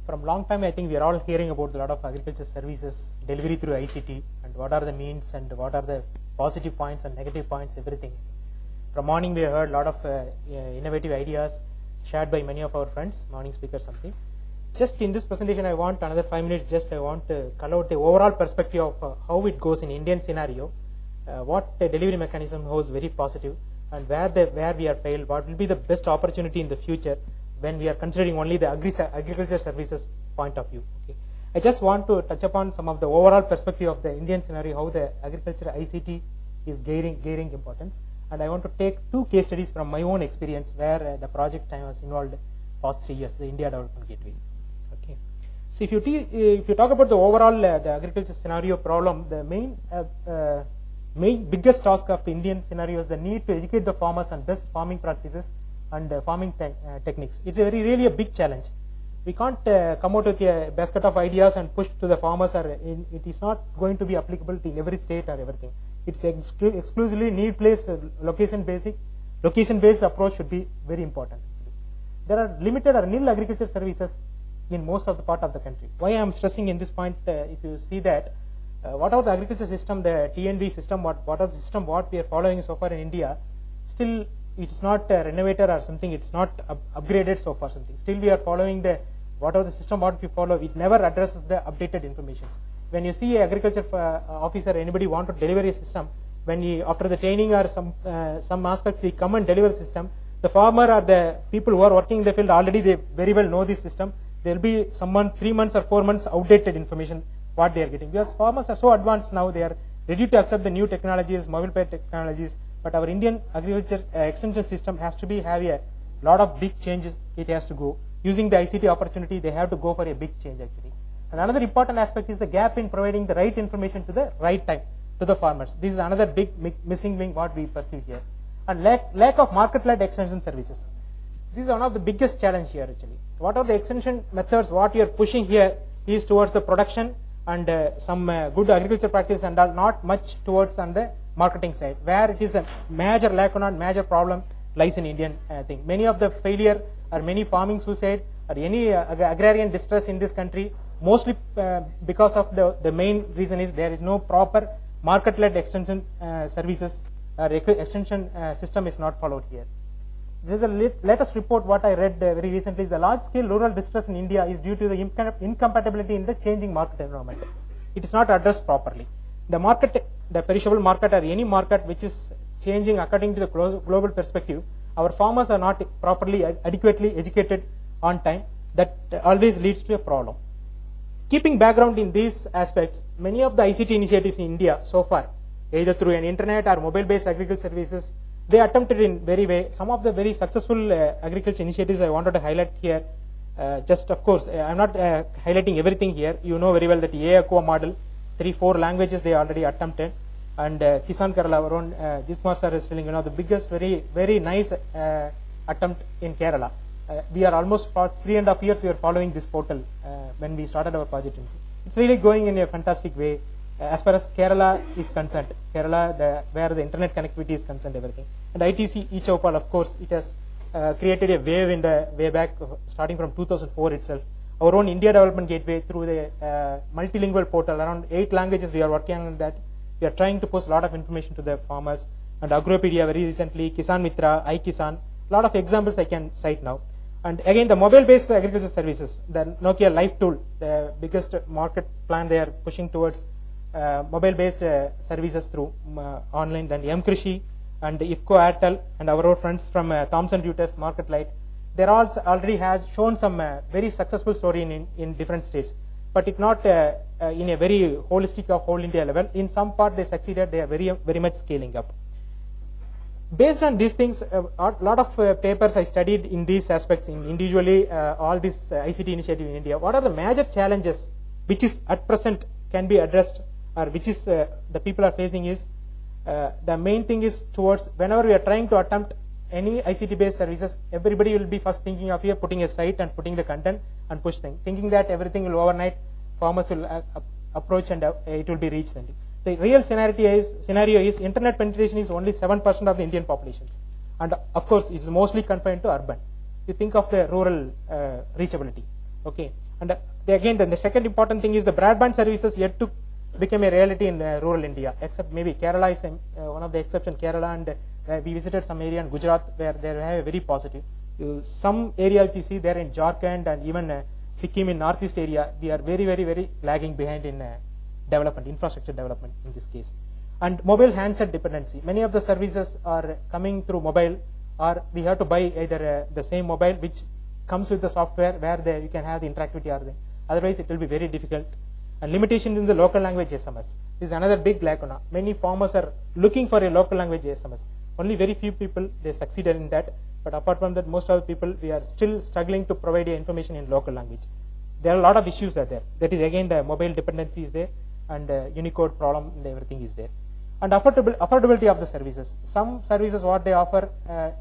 From long time, I think we are all hearing about a lot of agriculture services delivery through ICT and what are the means and what are the positive points and negative points, everything. From morning, we heard a lot of innovative ideas shared by many of our friends, morning speakers, something. Just in this presentation, I want another 5 minutes. I want to call out the overall perspective of how it goes in Indian scenario, what the delivery mechanism was very positive, and where we are failed, what will be the best opportunity in the future when we are considering only the agriculture services point of view. Okay. I just want to touch upon some of the overall perspective of the Indian scenario, how the agriculture ICT is gaining importance. And I want to take 2 case studies from my own experience where the project I was involved past 3 years, the India Development Gateway. Okay. So if you talk about the overall the agriculture scenario problem, the main biggest task of the Indian scenario is the need to educate the farmers on best farming practices and farming techniques. It's really a big challenge. We can't come out with a basket of ideas and push to the farmers. It is not going to be applicable to every state or everything. It's exclusively need-based, location-based approach should be very important. There are limited or nil agriculture services in most of the part of the country. Why I am stressing in this point, if you see that, what are the agriculture system, the TNV system, what are the system what we are following so far in India, still it's not renovated or something, it's not upgraded so far something. Still we are following whatever the system what we follow, it never addresses the updated information. When you see an agriculture officer, anybody want to deliver a system, when he, after the training or some aspects, he come and deliver the system, the farmer or the people who are working in the field already they very well know this system. There will be someone 3 months or 4 months outdated information what they are getting, because farmers are so advanced now, they are ready to accept the new technologies, mobile pay technologies. But our Indian agriculture extension system has to have a lot of big changes. It has to go using the ICT opportunity. They have to go for a big change actually. And another important aspect is the gap in providing the right information to the right time to the farmers. This is another big missing link what we perceive here. And lack of market-led extension services. This is one of the biggest challenge here actually. What are the extension methods? What you are pushing here is towards the production and some good agriculture practice, and not much towards on the marketing side, where it is a major lacuna and major problem lies in Indian thing. Many of the failure or many farming suicide or any agrarian distress in this country, mostly because of the main reason is there is no proper market-led extension services. Extension system is not followed here. This is a latest report what I read very recently. The large-scale rural distress in India is due to the incompatibility in the changing market environment. It is not addressed properly. The market, the perishable market or any market which is changing according to the global perspective, our farmers are not properly, adequately educated on time. That always leads to a problem. Keeping background in these aspects, many of the ICT initiatives in India so far, either through an internet or mobile-based agriculture services, they attempted in very way. Some of the very successful agriculture initiatives I wanted to highlight here. Just of course, I am not highlighting everything here. You know very well that eAgriculture model, 3-4 languages they already attempted, and Kisan Kerala, our own Jismar sir is telling, the biggest, very nice attempt in Kerala. We are almost for 3.5 years we are following this portal when we started our project. It's really going in a fantastic way. As far as Kerala is concerned, Kerala, where the internet connectivity is concerned, everything. And ITC eChowpal, of course, it has created a wave in the way back, starting from 2004 itself. Our own India Development Gateway through the multilingual portal, around 8 languages we are working on that. We are trying to post a lot of information to the farmers. And Agropedia very recently, Kisan Mitra, iKisan, a lot of examples I can cite now. And again, the mobile-based agriculture services, the Nokia Life Tool, the biggest market plan they are pushing towards mobile-based services through online, then mKrishi and IFCO Airtel and our own friends from Thomson Reuters, Marketlight. They also already has shown some very successful story in different states, but it not in a very holistic or whole India level. In some part they succeeded, they are very much scaling up. Based on these things, a lot of papers I studied in these aspects, in individually all this ICT initiative in India. What are the major challenges which is at present can be addressed, or which is the people are facing is the main thing is towards whenever we are trying to attempt any ICT based services, everybody will be first thinking of here putting a site and putting the content and push things, thinking that everything will overnight, farmers will approach and it will be reached. The real scenario is internet penetration is only 7% of the Indian populations, and of course it is mostly confined to urban. You think of the rural reachability. Okay, and again, the second important thing is the broadband services yet to become a reality in rural India, except maybe Kerala is one of the exceptions. Kerala, and we visited some area in Gujarat where they have a very positive. Some area if you see there in Jharkhand and even Sikkim in northeast area, we are very lagging behind in development, infrastructure development in this case. And mobile handset dependency. Many of the services are coming through mobile, or we have to buy either the same mobile which comes with the software where you can have the interactivity or the, otherwise it will be very difficult. And limitations in the local language SMS. This is another big lacuna. Many farmers are looking for a local language SMS. Only very few people they succeeded in that. But apart from that, most of the people, we are still struggling to provide information in local language. There are a lot of issues are there. That is again the mobile dependency is there, and Unicode problem and everything is there. And affordability of the services. Some services what they offer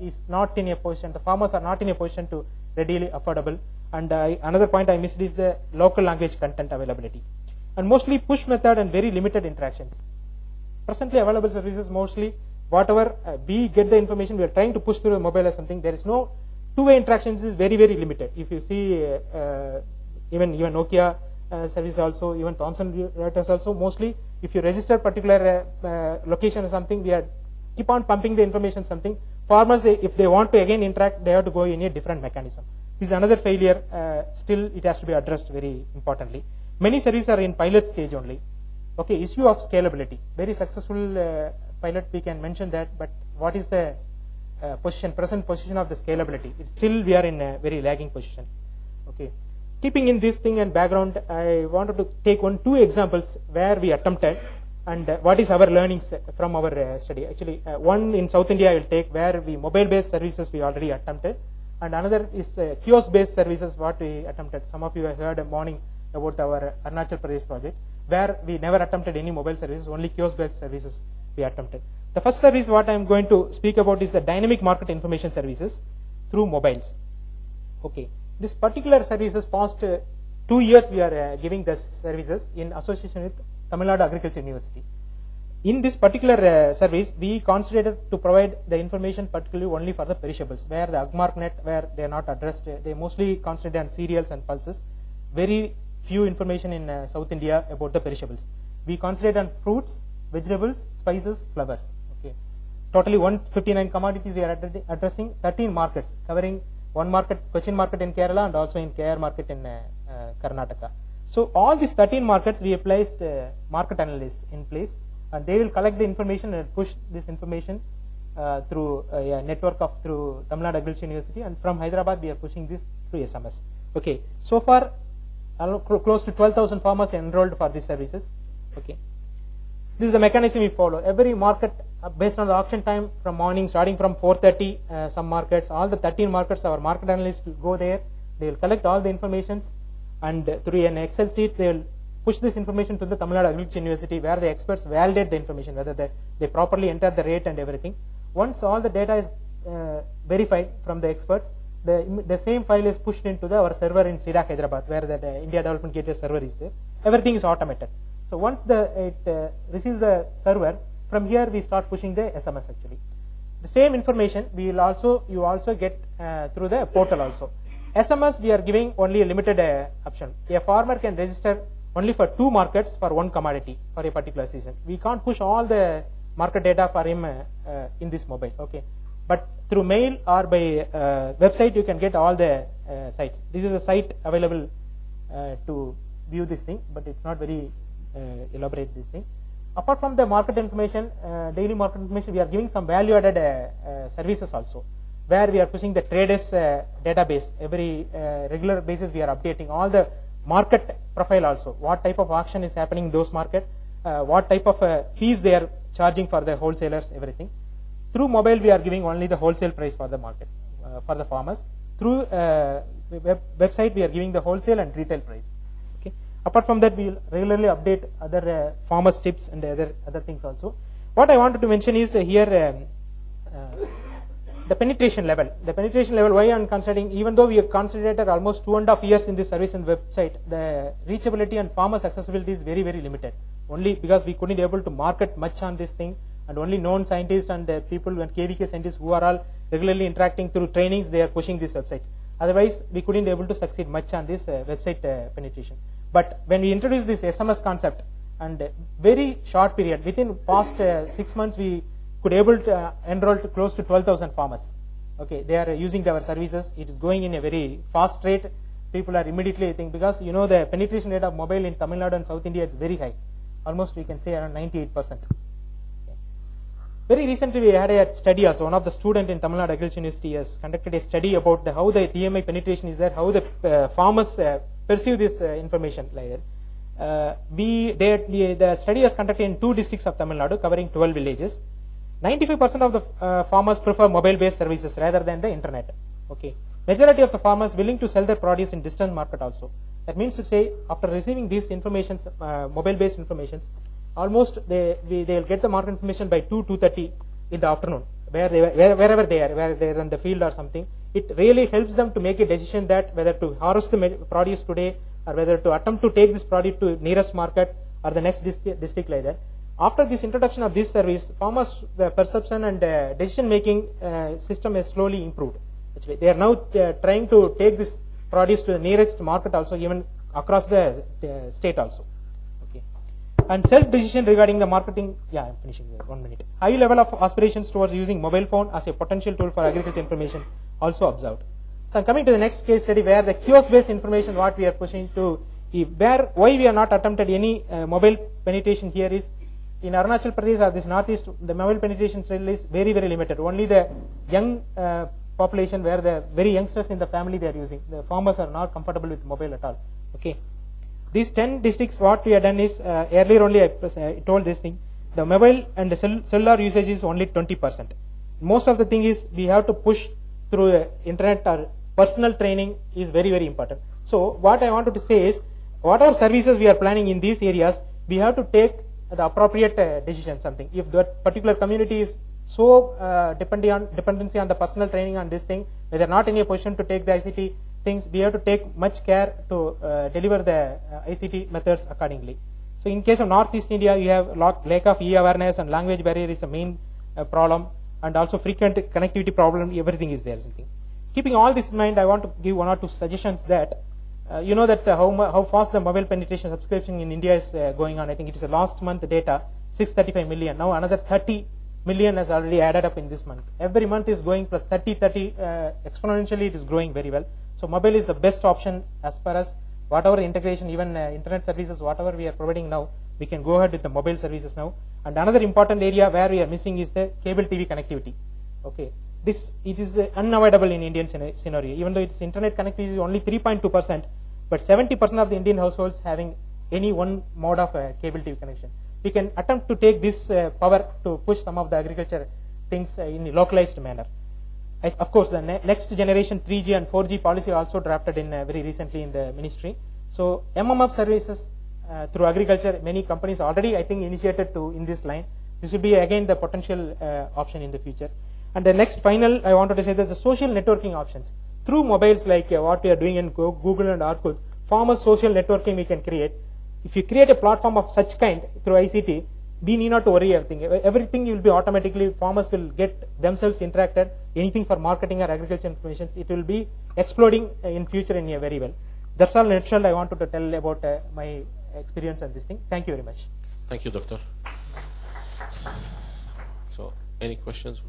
is not in a position, the farmers are not in a position to readily affordable. And another point I missed is the local language content availability. And mostly push method and very limited interactions. Presently available services mostly whatever we get the information, we are trying to push through a mobile or something. There is no two-way interactions is very limited. If you see even Nokia service also, even Thomson Reuters also, mostly if you register particular location or something, we are keep on pumping the information something. Farmers, if they want to again interact, they have to go in a different mechanism. This is another failure. Still, it has to be addressed very importantly. Many services are in pilot stage only. Okay, issue of scalability. Very successful pilot, we can mention that, but what is the present position of the scalability? It's still we are in a very lagging position. Okay, keeping in this thing and background, I wanted to take two examples where we attempted and what is our learnings from our study. Actually, one in South India I will take where we mobile-based services we already attempted, and another is kiosk-based services what we attempted. Some of you have heard a morning about our Arunachal Pradesh project where we never attempted any mobile services, only kiosk-based services we attempted. The first service what I am going to speak about is the dynamic market information services through mobiles. Okay, this particular services past 2 years we are giving the services in association with Tamil Nadu Agriculture University. In this particular service, we concentrated to provide the information particularly only for the perishables, where the AgMarkNet, where they are not addressed, they mostly concentrate on cereals and pulses. Very few information in South India about the perishables. We concentrate on fruits, vegetables, spices, flowers. Okay, totally 159 commodities we are addressing 13 markets, covering one market, Cochin market in Kerala and also in KR market in Karnataka. So all these 13 markets we have placed market analysts in place, and they will collect the information and push this information through a network of through Tamil Nadu Agriculture University, and from Hyderabad we are pushing this through SMS. Okay, so far close to 12,000 farmers enrolled for these services. Okay, this is the mechanism we follow. Every market based on the auction time from morning starting from 4:30, some markets, all the 13 markets, our market analysts will go there. They will collect all the information, and through an Excel sheet they will push this information to the Tamil Nadu Agriculture University, where the experts validate the information, whether they properly enter the rate and everything. Once all the data is verified from the experts, the same file is pushed into our server in CDAC Hyderabad, where the India Development Gateway server is there. Everything is automated. So once it receives the server, from here we start pushing the SMS actually. The same information you also get through the portal also. SMS we are giving only a limited option. A farmer can register only for 2 markets for one commodity for a particular season. We can't push all the market data for him in this mobile. Okay, but through mail or by website you can get all the sites. This is a site available to view this thing, but it's not very elaborate this thing. Apart from the market information, daily market information, we are giving some value added services also, where we are pushing the traders database. Every regular basis we are updating all the market profile also, what type of auction is happening in those market, what type of fees they are charging for the wholesalers, everything. Through mobile we are giving only the wholesale price for the market for the farmers. Through website we are giving the wholesale and retail price. Okay. Apart from that, we will regularly update other farmers tips and other things also. What I wanted to mention is here the penetration level. The penetration level, why I am considering, even though we have concentrated almost 2.5 years in this service and website, the reachability and farmers accessibility is very limited. Only because we couldn't able to market much on this thing, and only known scientists and people and KVK scientists who are all regularly interacting through trainings, they are pushing this website. Otherwise, we couldn't be able to succeed much on this website penetration. But when we introduced this SMS concept, and very short period, within past 6 months, we could able to enroll to close to 12,000 farmers. Okay, they are using our services. It is going in a very fast rate. People are immediately, I think, because you know the penetration rate of mobile in Tamil Nadu and South India is very high. Almost we can say around 98%. Okay. Very recently we had a study also. One of the student in Tamil Nadu Agriculture University has conducted a study about how the DMI penetration is there, how the farmers perceive this information like that. The study was conducted in 2 districts of Tamil Nadu covering 12 villages. 95% of the farmers prefer mobile-based services rather than the internet. Okay. Majority of the farmers willing to sell their produce in distant market also. That means to say, after receiving these information, mobile-based informations, almost they'll get the market information by 2:30 in the afternoon, wherever they are, where they're in the field or something. It really helps them to make a decision that whether to harvest the produce today or whether to attempt to take this produce to nearest market or the next district like that. After this introduction of this service, farmers' the perception and decision making system has slowly improved. Actually, they are now trying to take this produce to the nearest market also, even across the state also. Okay. And self-decision regarding the marketing. Yeah, I'm finishing there. 1 minute. High level of aspirations towards using mobile phone as a potential tool for agriculture information also observed. So I'm coming to the next case study where the kiosk-based information what we are pushing to, why we are not attempted any mobile penetration here is in Arunachal Pradesh or this northeast, the mobile penetration still is very, very limited. Only the young population where the very youngsters in the family they are using. The farmers are not comfortable with mobile at all. Okay. These 10 districts, what we have done is, earlier only I told this thing, the mobile and the cellular usage is only 20%. Most of the thing is we have to push through internet or personal training is very, very important. So what I wanted to say is, whatever services we are planning in these areas, we have to take the appropriate decision something. If that particular community is so dependency on the personal training on this thing, they are not in a position to take the ICT things, we have to take much care to deliver the ICT methods accordingly. So in case of Northeast India, you have lack of e-awareness and language barrier is a main problem, and also frequent connectivity problem, everything is there. Something. Keeping all this in mind, I want to give 1 or 2 suggestions that you know that how fast the mobile penetration subscription in India is going on. I think it is a last month data, 635 million. Now another 30 million has already added up in this month. Every month is going plus 30, exponentially it is growing very well. So mobile is the best option as far as whatever integration, even internet services, whatever we are providing now, we can go ahead with the mobile services now. And another important area where we are missing is the cable TV connectivity. Okay. It is unavoidable in Indian scenario. Even though its internet connectivity is only 3.2%, but 70% of the Indian households having any one mode of cable TV connection. We can attempt to take this power to push some of the agriculture things in a localized manner. Of course, the next generation 3G and 4G policy also drafted in very recently in the ministry. So MMF services through agriculture, many companies already I think initiated to in this line. This will be again the potential option in the future. And the next final I wanted to say there's the social networking options. Through mobiles like what we are doing in Google and Orkut, farmers social networking we can create. If you create a platform of such kind through ICT, we need not to worry everything. Everything will be automatically, farmers will get themselves interacted. Anything for marketing or agriculture information, it will be exploding in future in a very well. That's all in a nutshell I wanted to tell about my experience on this thing. Thank you very much. Thank you, Doctor. So, any questions?